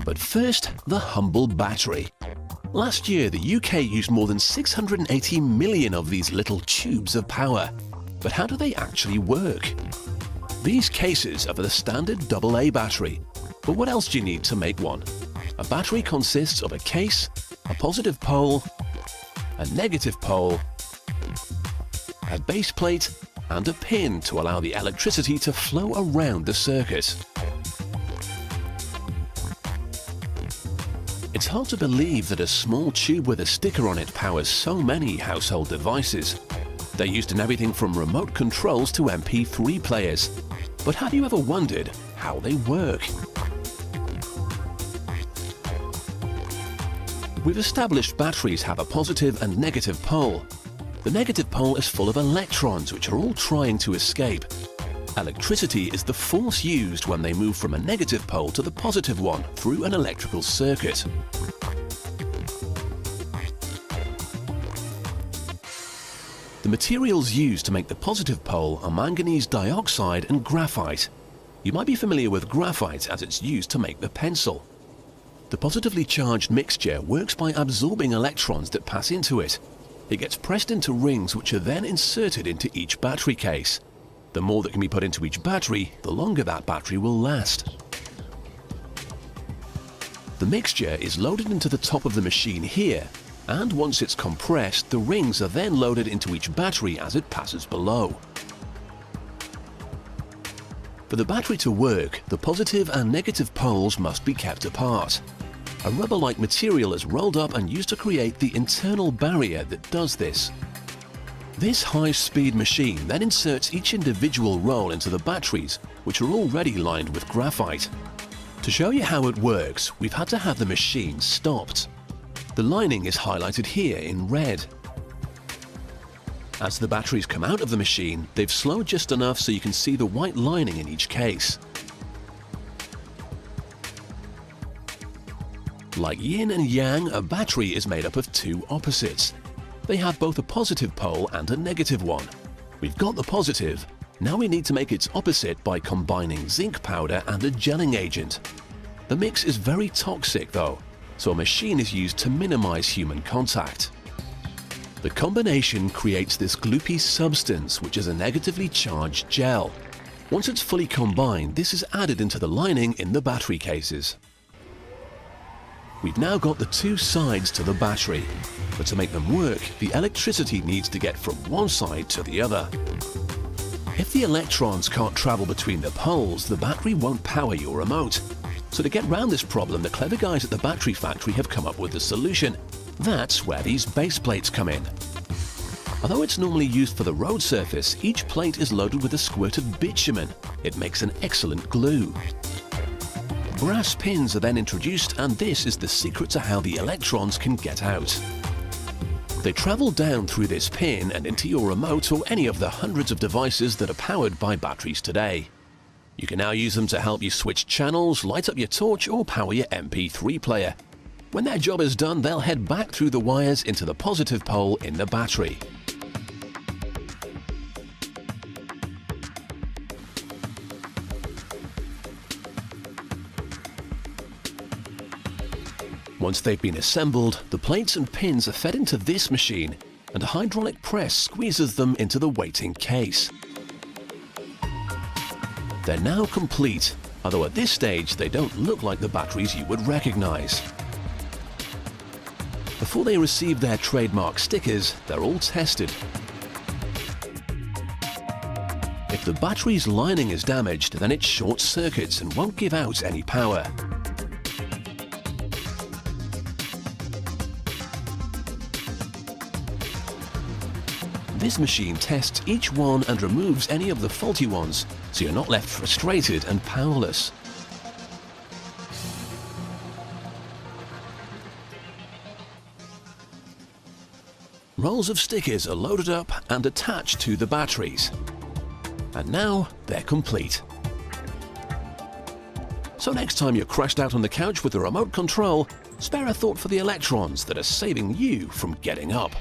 But first, the humble battery. Last year, the UK used more than 680 million of these little tubes of power. But how do they actually work? These cases are for the standard AA battery. But what else do you need to make one? A battery consists of a case, a positive pole, a negative pole, a base plate, and a pin to allow the electricity to flow around the circuit. It's hard to believe that a small tube with a sticker on it powers so many household devices. They're used in everything from remote controls to MP3 players. But have you ever wondered how they work? We've established batteries have a positive and negative pole. The negative pole is full of electrons which are all trying to escape. Electricity is the force used when they move from a negative pole to the positive one through an electrical circuit. The materials used to make the positive pole are manganese dioxide and graphite. You might be familiar with graphite as it's used to make the pencil. The positively charged mixture works by absorbing electrons that pass into it. It gets pressed into rings which are then inserted into each battery case. The more that can be put into each battery, the longer that battery will last. The mixture is loaded into the top of the machine here, and once it's compressed, the rings are then loaded into each battery as it passes below. For the battery to work, the positive and negative poles must be kept apart. A rubber-like material is rolled up and used to create the internal barrier that does this. This high-speed machine then inserts each individual roll into the batteries, which are already lined with graphite. To show you how it works, we've had to have the machine stopped. The lining is highlighted here in red. As the batteries come out of the machine, they've slowed just enough so you can see the white lining in each case. Like yin and yang, a battery is made up of two opposites. They have both a positive pole and a negative one. We've got the positive. Now we need to make its opposite by combining zinc powder and a gelling agent. The mix is very toxic though, so a machine is used to minimize human contact. The combination creates this gloopy substance, which is a negatively charged gel. Once it's fully combined, this is added into the lining in the battery cases. We've now got the two sides to the battery, but to make them work, the electricity needs to get from one side to the other. If the electrons can't travel between the poles, the battery won't power your remote. So to get round this problem, the clever guys at the battery factory have come up with a solution. That's where these base plates come in. Although it's normally used for the road surface, each plate is loaded with a squirt of bitumen. It makes an excellent glue. Brass pins are then introduced, and this is the secret to how the electrons can get out. They travel down through this pin and into your remote or any of the hundreds of devices that are powered by batteries today. You can now use them to help you switch channels, light up your torch, or power your MP3 player. When their job is done, they'll head back through the wires into the positive pole in the battery. Once they've been assembled, the plates and pins are fed into this machine, and a hydraulic press squeezes them into the waiting case. They're now complete, although at this stage they don't look like the batteries you would recognize. Before they receive their trademark stickers, they're all tested. If the battery's lining is damaged, then it short circuits and won't give out any power. This machine tests each one and removes any of the faulty ones, so you're not left frustrated and powerless. Rolls of stickers are loaded up and attached to the batteries. And now they're complete. So next time you're crashed out on the couch with the remote control, spare a thought for the electrons that are saving you from getting up.